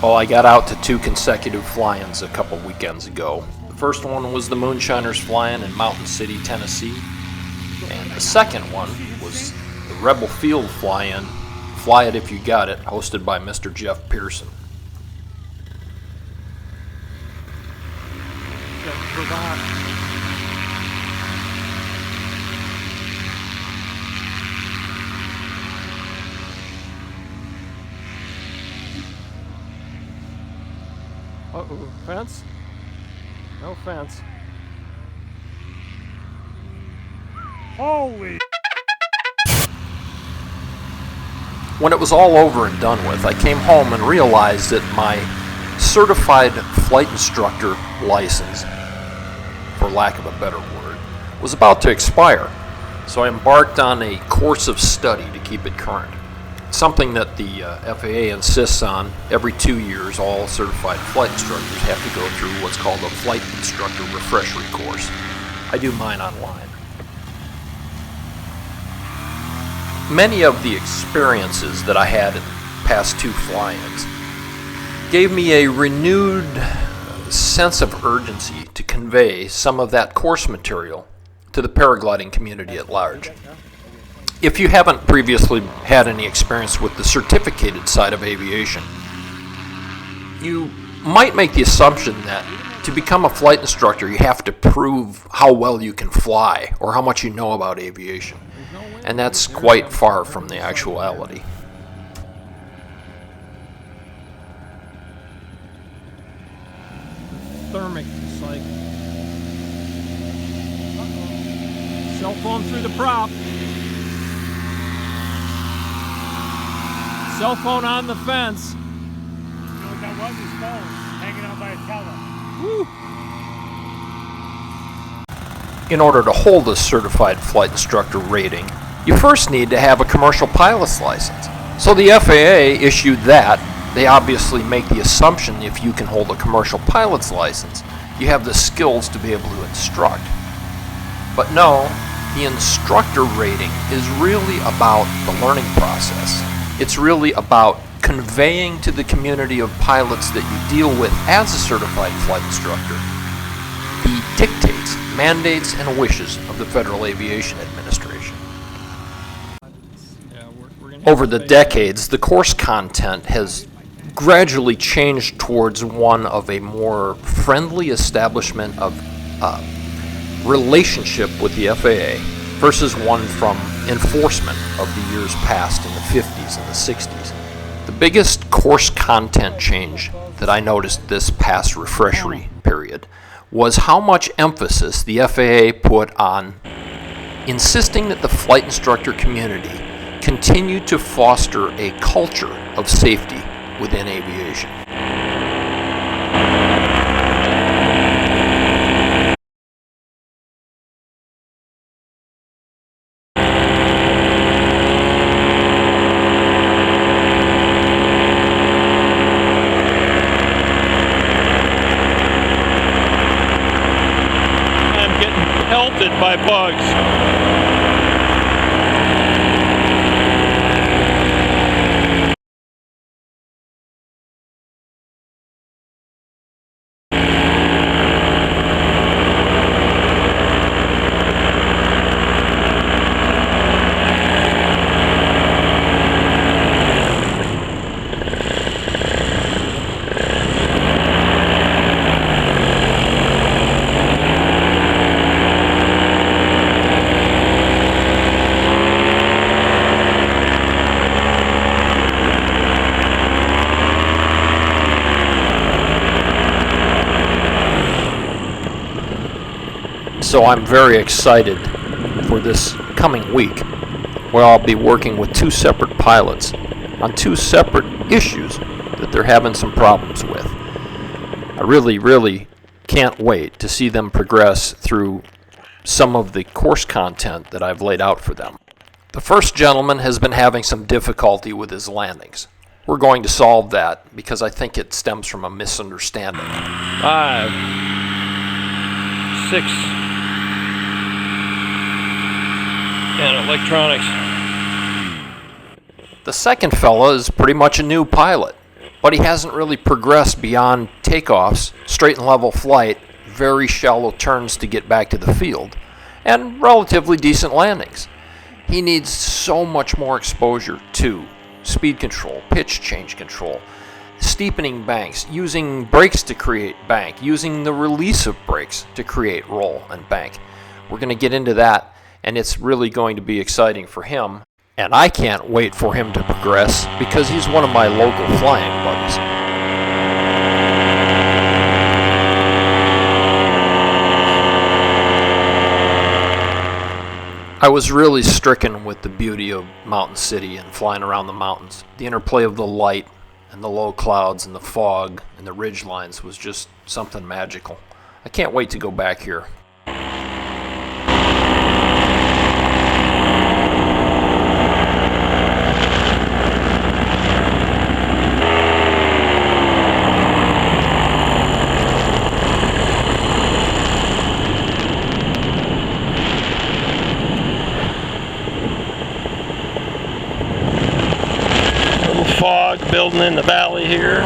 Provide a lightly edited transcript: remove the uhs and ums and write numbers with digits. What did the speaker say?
Well, I got out to 2 consecutive fly-ins a couple weekends ago. The first one was the Moonshiners fly-in in Mountain City, Tennessee. And the second one was the Rebel Field fly-in, Fly It If You Got It, hosted by Mr. Jeff Pearson. Uh-oh, fence? No fence. Holy! When it was all over and done with, I came home and realized that my certified flight instructor license, for lack of a better word, was about to expire. So I embarked on a course of study to keep it current. Something that the FAA insists on. Every 2 years, all certified flight instructors have to go through what's called a flight instructor refresher course. I do mine online. Many of the experiences that I had in the past 2 fly-ins gave me a renewed sense of urgency to convey some of that course material to the paragliding community at large. If you haven't previously had any experience with the certificated side of aviation, you might make the assumption that to become a flight instructor you have to prove how well you can fly or how much you know about aviation. And that's quite far from the actuality. Thermic cycle. Cell phone through the prop. Cell phone on the fence. You know what that was? His phone hanging out by a teller. Woo. In order to hold a certified flight instructor rating, you first need to have a commercial pilot's license. So the FAA issued that. They obviously make the assumption if you can hold a commercial pilot's license, you have the skills to be able to instruct. But no, the instructor rating is really about the learning process. It's really about conveying to the community of pilots that you deal with as a certified flight instructor the dictates, mandates, and wishes of the Federal Aviation Administration. Over the decades, the course content has gradually changed towards one of a more friendly establishment of relationship with the FAA versus one from enforcement of the years past in the 50s and the 60s. The biggest course content change that I noticed this past refreshery period was how much emphasis the FAA put on insisting that the flight instructor community continue to foster a culture of safety within aviation. I'm getting pelted by bugs. So I'm very excited for this coming week, where I'll be working with 2 separate pilots on 2 separate issues that they're having some problems with. I really can't wait to see them progress through some of the course content that I've laid out for them. The first gentleman has been having some difficulty with his landings. We're going to solve that because I think it stems from a misunderstanding. 5, 6, and electronics. The second fella is pretty much a new pilot. but he hasn't really progressed beyond takeoffs, straight and level flight, very shallow turns to get back to the field, and relatively decent landings. He needs so much more exposure to speed control, pitch change control, steepening banks, using brakes to create bank, using the release of brakes to create roll and bank. We're going to get into that, and it's really going to be exciting for him. And I can't wait for him to progress because he's one of my local flying buddies. I was really stricken with the beauty of Mountain City and flying around the mountains. The interplay of the light and the low clouds and the fog and the ridge lines was just something magical. I can't wait to go back here. Fog building in the valley here.